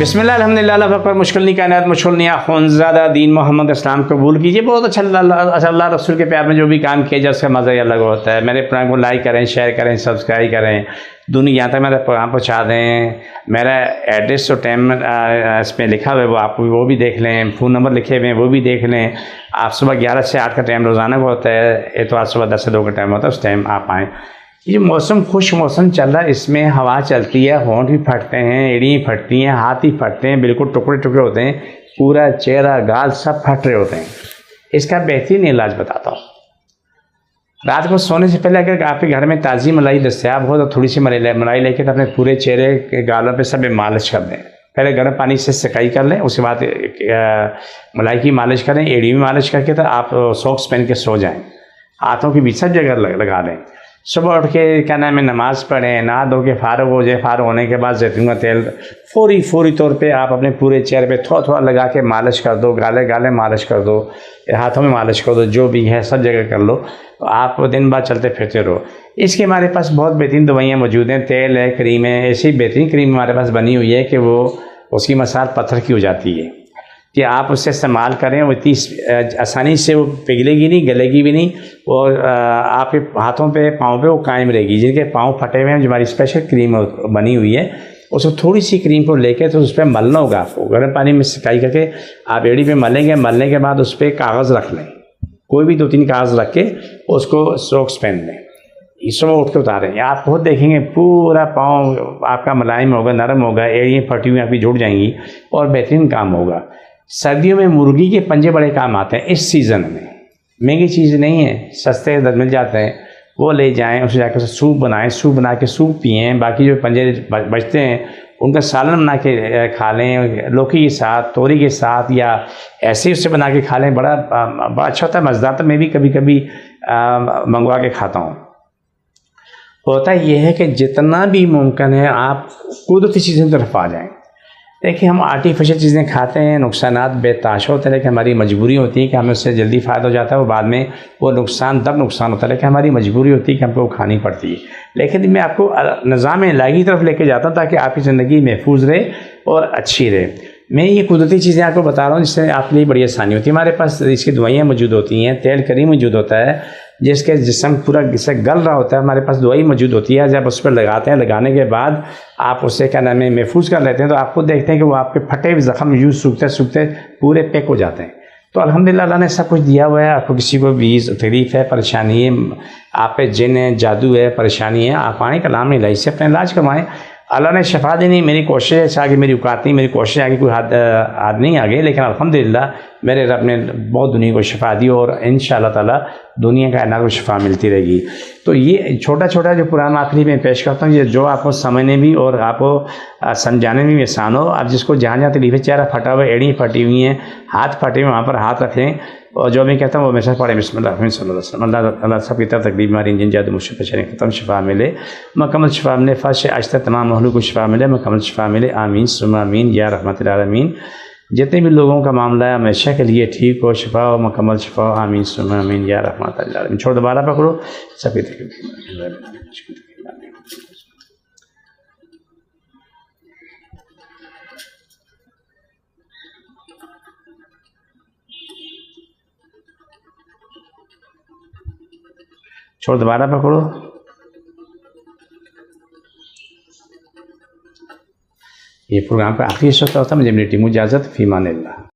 बिस्मिल्लाह अल्हम्दुलिल्लाह फकर मुश्किल नहीं कायनात मुश्किल नहीं खुनज़ादा दीन मोहम्मद इस्लाम कबूल कीजिए। बहुत अच्छा अल्लाह रसूल के प्यार में जो भी काम किया जाए उसका मज़ा ही अलग होता है। मेरे प्रोग्राम को लाइक करें, शेयर करें, सब्सक्राइब करें, दुनिया तक मेरा प्रोग्राम पहुँचा दें। मेरा एड्रेस और टाइम इस पर लिखा हुआ है, वो आप वो भी देख लें। फ़ोन नंबर लिखे हुए हैं वो भी देख लें। आप सुबह 11 से 8 का टाइम रोज़ाना का होता है, एतवार सुबह 10 से 2 का टाइम होता है, उस टाइम आप आएँ। ये मौसम खुश मौसम चल रहा है, इसमें हवा चलती है, होंठ भी फटते हैं, एड़ी फटती हैं, हाथ ही फटते हैं, बिल्कुल टुकड़े टुकड़े होते हैं, पूरा चेहरा गाल सब फट रहे होते हैं। इसका बेहतरीन इलाज बताता हूँ। रात को सोने से पहले अगर आपके घर में ताज़ी मलाई दस्तियाब हो तो थोड़ी सी मलाई लेके तो अपने पूरे चेहरे के गालों पे सब मालिश कर दें। पहले गर्म पानी से सिकाई कर लें, उसके बाद मलाई की मालिश करें, एड़ी में मालिश करके तो आप सॉक्स पहन के सो जाएँ। हाथों के बीच सब जगह लगा दें। सुबह उठ के क्या नाम है नमाज़ पढ़ें, नहा धो के फारग हो जाए। फारग होने के बाद जैतून का तेल फौरी तौर पे आप अपने पूरे चेहरे पे थोड़ा थोड़ा लगा के मालिश कर दो, गाले गाले मालिश कर दो, हाथों में मालिश कर दो, जो भी है सब जगह कर लो। तो आप दिन भर चलते फिरते रहो। इसके हमारे पास बहुत बेहतरीन दवाइयाँ मौजूद हैं, तेल है, क्रीम है। ऐसी बेहतरीन क्रीम हमारे पास बनी हुई है कि वो उसकी मसाल पत्थर की हो जाती है कि आप उससे इस्तेमाल करें, वो इतनी आसानी से वो पिघलेगी नहीं, गलेगी भी नहीं, और आपके हाथों पे पाँव पे वो कायम रहेगी। जिनके पाँव फटे हुए हैं, जो हमारी स्पेशल क्रीम बनी हुई है, उसको थोड़ी सी क्रीम को लेके तो उस पर मलना होगा आपको। गर्म पानी में सिकाई करके आप एड़ी पे मलेंगे। मलने के बाद उस पर कागज़ रख लें, कोई भी 2-3 कागज़ रख के उसको सॉक्स पहन लें। इस समय उठ के उतारें, आप खुद देखेंगे पूरा पाँव आपका मुलायम होगा, नरम होगा, एड़ियाँ फटी हुई आपकी जुड़ जाएंगी और बेहतरीन काम होगा। सर्दियों में मुर्गी के पंजे बड़े काम आते हैं। इस सीज़न में महंगी चीज़ नहीं है, सस्ते दर मिल जाते हैं, वो ले जाएं, उससे जाकर सूप बनाएं, सूप बना के सूप पिएं। बाकी जो पंजे बचते हैं उनका सालन बना के खा लें, लौकी के साथ, तोरी के साथ, या ऐसे ही उससे बना के खा लें। बड़ा अच्छा होता है, मज़ेदार। तो मैं भी कभी कभी मंगवा के खाता हूँ। होता यह है कि जितना भी मुमकिन है आप कुदरती चीज़ों की तरफ आ जाएँ। देखिए, हम आर्टिफिशियल चीज़ें खाते हैं, नुकसानात बेताशा होते हैं, लेकिन हमारी मजबूरी होती है कि हमें उससे जल्दी फ़ायदा हो जाता है, वो बाद में वो नुकसान तब नुकसान होता है, लेकिन हमारी मजबूरी होती है कि हमको वो खानी पड़ती है। लेकिन मैं आपको निज़ाम इलाही की तरफ लेके जाता हूँ ताकि आपकी ज़िंदगी महफूज रहे और अच्छी रहे। मैं ये कुदरती चीज़ें आपको बता रहा हूँ जिससे आपके लिए बड़ी आसानी होती है। हमारे पास इसकी दवाइयाँ मौजूद होती हैं, तेल करीम मौजूद होता है, जिसके जिस्म पूरा जिससे गल रहा होता है, हमारे पास दवाई मौजूद होती है। जब उस पर लगाते हैं, लगाने के बाद आप उससे क्या नाम है महफूज कर लेते हैं, तो आपको देखते हैं कि वो आपके फटे हुए ज़ख्म यूँ सूखते सूखते पूरे पैक हो जाते हैं। तो अल्हम्दुलिल्लाह अल्लाह ने सब कुछ दिया हुआ है। आपको किसी को भी तकलीफ़ है, परेशानी है, आप पे जिन है, जादू है, परेशानी है, आप आएँ कलाम इलाही से अपना इलाज करवाएँ। अल्लाह ने शफा देनी। मेरी कोशिश है आगे, मेरी औकात नहीं, मेरी कोशिश आगे कोई हाथ नहीं आगे, लेकिन अल्हम्दुलिल्लाह मेरे रब ने बहुत दुनिया को शफा दी और इंशाअल्लाह ताला दुनिया का इनाम को शफा मिलती रहेगी। तो ये छोटा छोटा जो पुराना आखिरी में पेश करता हूँ, ये जो आपको समझने भी और आपको समझाने में भी आसान हो। आप जिसको जहाँ जहाँ तकलीफ है, चेहरा फटा हुआ है, एड़ी फटी हुई हैं, हाथ फटे हुए, वहाँ पर हाथ रखें और जो मैं कहता हूँ वो हमेशा पढ़े बिस्मिल्लाह सल्लल्लाहु अलैहि वसल्लम। अल्लाह सबकी तरफ तकलीफ बीमारी जिन जादू मुश्किल परेशानी खत्म, शफा मिले, मुकम्मल शफा मिले, फर्श आज तक तमाम महलूक को शफा मिले, मुकम्मल शफा मिले। आमीन सुम्मा आमीन या रहमतुल आलमीन। जितने भी लोगों का मामला है हमेशा के लिए ठीक हो, शफा हो, मुकम्मल शफा हो। आमीन सुम्मा आमीन या रहमतुल आलमीन। छोड़ दोबारा पकड़ो, सबकी तकलीफ छोड़ दोबारा पकड़ो। ये प्रोग्राम का आखिरी शब्द होता है। मुझे मेरी टीम इजाज़त, फ़ी अमान अल्लाह।